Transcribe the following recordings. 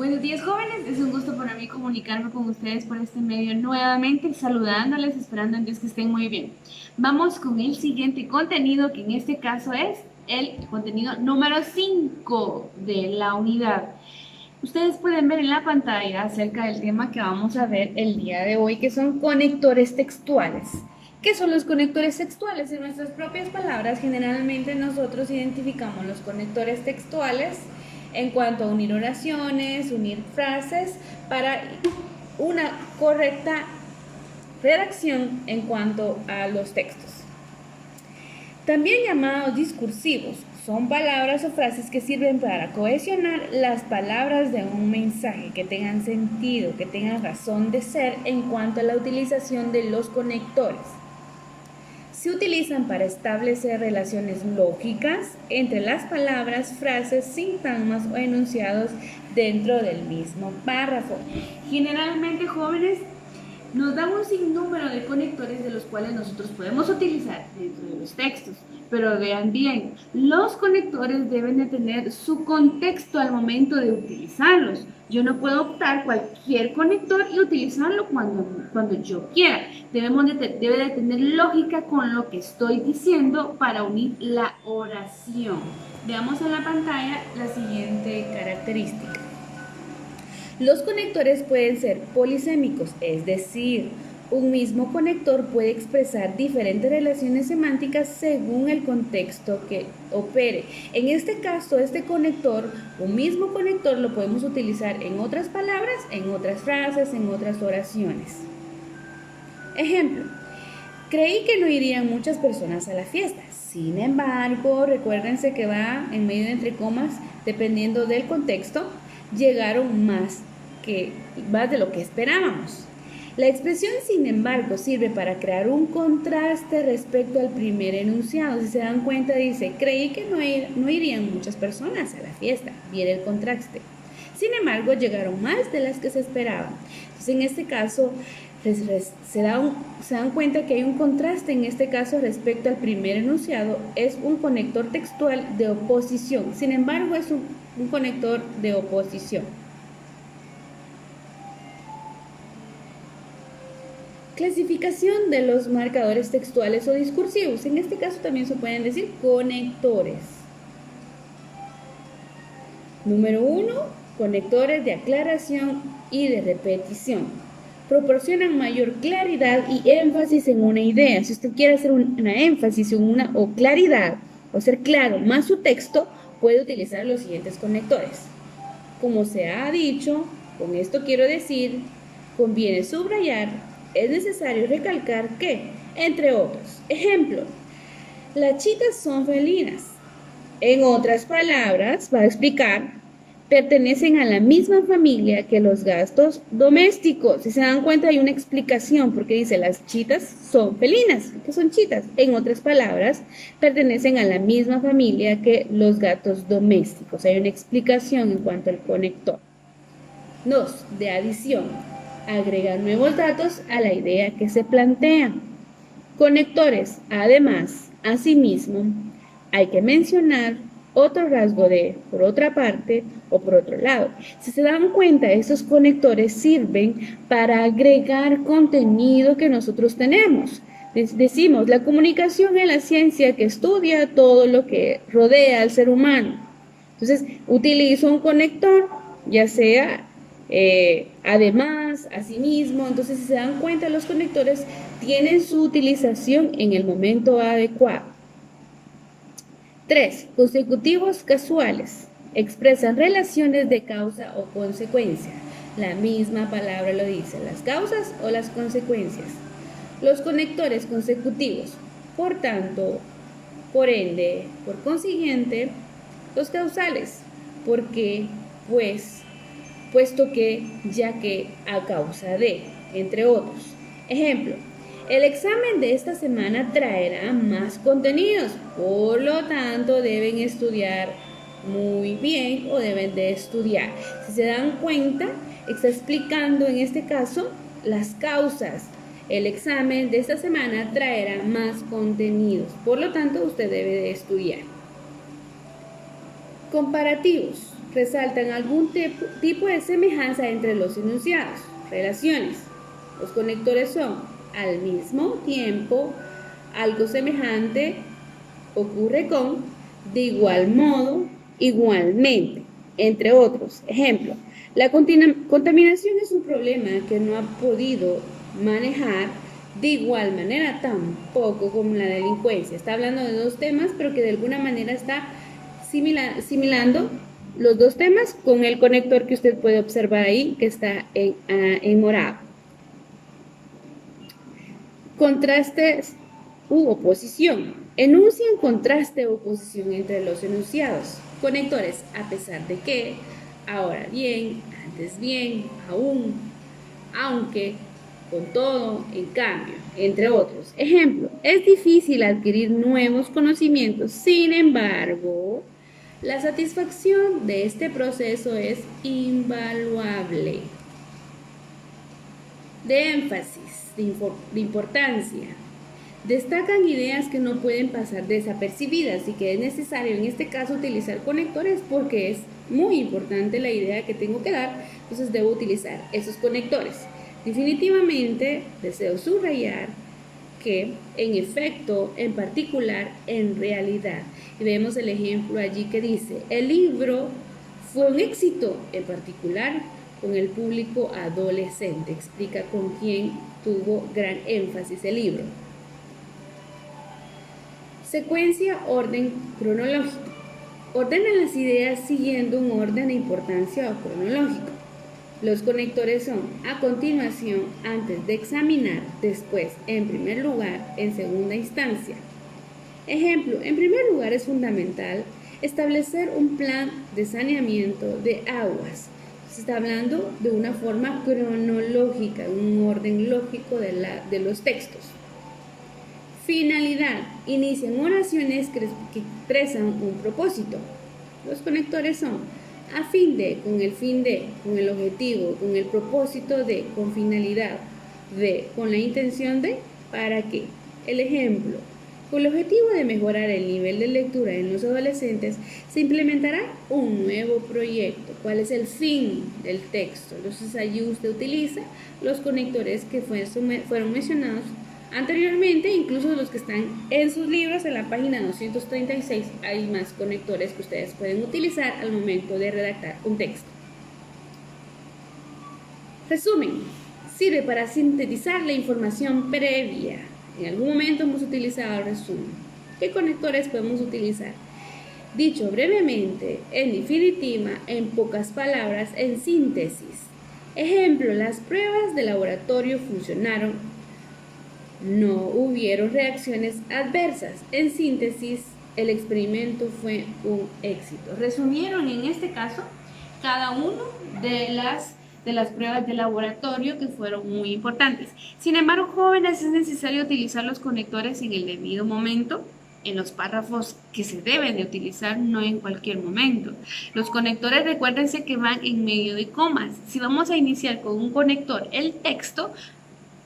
Buenos días, jóvenes, es un gusto para mí comunicarme con ustedes por este medio nuevamente, saludándoles, esperando en Dios que estén muy bien. Vamos con el siguiente contenido, que en este caso es el contenido número 5 de la unidad. Ustedes pueden ver en la pantalla acerca del tema que vamos a ver el día de hoy, que son conectores textuales. ¿Qué son los conectores textuales? En nuestras propias palabras, generalmente nosotros identificamos los conectores textuales en cuanto a unir oraciones, unir frases para una correcta redacción en cuanto a los textos. También llamados discursivos, son palabras o frases que sirven para cohesionar las palabras de un mensaje, que tengan sentido, que tengan razón de ser en cuanto a la utilización de los conectores. Se utilizan para establecer relaciones lógicas entre las palabras, frases, sintagmas o enunciados dentro del mismo párrafo. Generalmente, jóvenes, nos dan un sinnúmero de conectores de los cuales nosotros podemos utilizar dentro de los textos. Pero vean bien, los conectores deben de tener su contexto al momento de utilizarlos. Yo no puedo optar cualquier conector y utilizarlo cuando yo quiera. Debe de tener lógica con lo que estoy diciendo para unir la oración. Veamos en la pantalla la siguiente característica. Los conectores pueden ser polisémicos, es decir, un mismo conector puede expresar diferentes relaciones semánticas según el contexto que opere. En este caso, este conector, un mismo conector, lo podemos utilizar en otras palabras, en otras frases, en otras oraciones. Ejemplo, creí que no irían muchas personas a la fiesta. Sin embargo, recuérdense que va en medio de entre comas, dependiendo del contexto, llegaron más de lo que esperábamos. La expresión sin embargo sirve para crear un contraste respecto al primer enunciado. Si se dan cuenta, dice, creí que no irían muchas personas a la fiesta. Viene el contraste. Sin embargo, llegaron más de las que se esperaban. Entonces, en este caso, se dan cuenta que hay un contraste en este caso respecto al primer enunciado. Es un conector textual de oposición. Sin embargo, es un conector de oposición. Clasificación de los marcadores textuales o discursivos. En este caso también se pueden decir conectores. Número 1, conectores de aclaración y de repetición. Proporcionan mayor claridad y énfasis en una idea. Si usted quiere hacer una énfasis en o claridad o ser claro más su texto, puede utilizar los siguientes conectores. Como se ha dicho, con esto quiero decir, conviene subrayar, es necesario recalcar que, entre otros, ejemplo, las chicas son felinas. En otras palabras, va a explicar, pertenecen a la misma familia que los gatos domésticos. Si se dan cuenta, hay una explicación porque dice las chitas son felinas. ¿Qué son chitas? En otras palabras, pertenecen a la misma familia que los gatos domésticos. Hay una explicación en cuanto al conector. 2. De adición. Agregar nuevos datos a la idea que se plantea. Conectores. Además, asimismo, hay que mencionar otro rasgo de, por otra parte o por otro lado. Si se dan cuenta, esos conectores sirven para agregar contenido que nosotros tenemos. Decimos, la comunicación es la ciencia que estudia todo lo que rodea al ser humano. Entonces, utilizo un conector, ya sea además, asimismo. Entonces, si se dan cuenta, los conectores tienen su utilización en el momento adecuado. 3. Consecutivos casuales. Expresan relaciones de causa o consecuencia. La misma palabra lo dice, las causas o las consecuencias. Los conectores consecutivos, por tanto, por ende, por consiguiente, los causales, porque, pues, puesto que, ya que, a causa de, entre otros. Ejemplo, el examen de esta semana traerá más contenidos, por lo tanto deben estudiar muy bien o deben de estudiar. Si se dan cuenta, está explicando en este caso las causas. El examen de esta semana traerá más contenidos, por lo tanto usted debe de estudiar. Comparativos. resaltan algún tipo de semejanza entre los enunciados. Relaciones. Los conectores son al mismo tiempo, algo semejante, ocurre con, de igual modo, igualmente, entre otros. Ejemplo, la contaminación es un problema que no ha podido manejar de igual manera tampoco como la delincuencia. Está hablando de dos temas, pero que de alguna manera está similando los dos temas con el conector que usted puede observar ahí, que está en morado. Contrastes u oposición. Enuncian contraste o oposición entre los enunciados. Conectores, a pesar de que, ahora bien, antes bien, aún, aunque, con todo, en cambio, entre otros. Ejemplo, es difícil adquirir nuevos conocimientos, sin embargo, la satisfacción de este proceso es invaluable. De énfasis, de importancia. Destacan ideas que no pueden pasar desapercibidas y que es necesario en este caso utilizar conectores porque es muy importante la idea que tengo que dar, entonces debo utilizar esos conectores. Definitivamente deseo subrayar que en efecto, en particular, en realidad. Y vemos el ejemplo allí que dice, el libro fue un éxito, en particular con el público adolescente. Explica con quién tuvo gran énfasis el libro. Secuencia, orden cronológico. Ordena las ideas siguiendo un orden de importancia o cronológico. Los conectores son a continuación, antes de examinar, después, en primer lugar, en segunda instancia. Ejemplo, en primer lugar es fundamental establecer un plan de saneamiento de aguas. Se está hablando de una forma cronológica, un orden lógico de los textos. Finalidad. Inician oraciones que expresan un propósito. Los conectores son a fin de, con el fin de, con el objetivo, con el propósito de, con finalidad de, con la intención de, para qué. El ejemplo. Con el objetivo de mejorar el nivel de lectura en los adolescentes, se implementará un nuevo proyecto. ¿Cuál es el fin del texto? Entonces allí usted utiliza los conectores que fueron mencionados anteriormente, incluso los que están en sus libros. En la página 236 hay más conectores que ustedes pueden utilizar al momento de redactar un texto. Resumen. Sirve para sintetizar la información previa. En algún momento hemos utilizado el resumen. ¿Qué conectores podemos utilizar? Dicho brevemente, en definitiva, en pocas palabras, en síntesis. Ejemplo, las pruebas de laboratorio funcionaron. No hubieron reacciones adversas. En síntesis, el experimento fue un éxito. Resumieron en este caso cada uno de las pruebas de laboratorio que fueron muy importantes. Sin embargo, jóvenes, es necesario utilizar los conectores en el debido momento, en los párrafos que se deben de utilizar, no en cualquier momento. Los conectores, recuérdense que van en medio de comas. Si vamos a iniciar con un conector el texto,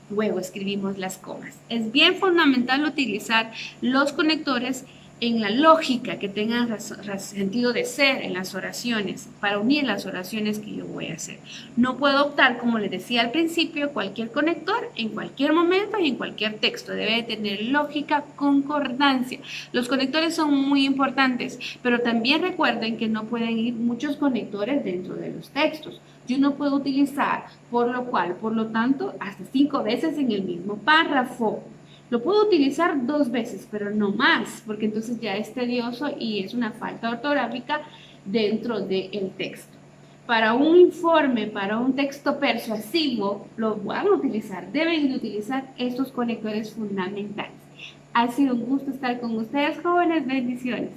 luego escribimos las comas. Es bien fundamental utilizar los conectores en la lógica que tengan sentido de ser en las oraciones, para unir las oraciones que yo voy a hacer. No puedo optar, como les decía al principio, cualquier conector en cualquier momento y en cualquier texto. Debe de tener lógica, concordancia. Los conectores son muy importantes, pero también recuerden que no pueden ir muchos conectores dentro de los textos. Yo no puedo utilizar, por lo tanto, hasta 5 veces en el mismo párrafo. Lo puedo utilizar 2 veces, pero no más, porque entonces ya es tedioso y es una falta ortográfica dentro del texto. Para un informe, para un texto persuasivo, lo van a utilizar, deben de utilizar estos conectores fundamentales. Ha sido un gusto estar con ustedes, jóvenes. Bendiciones.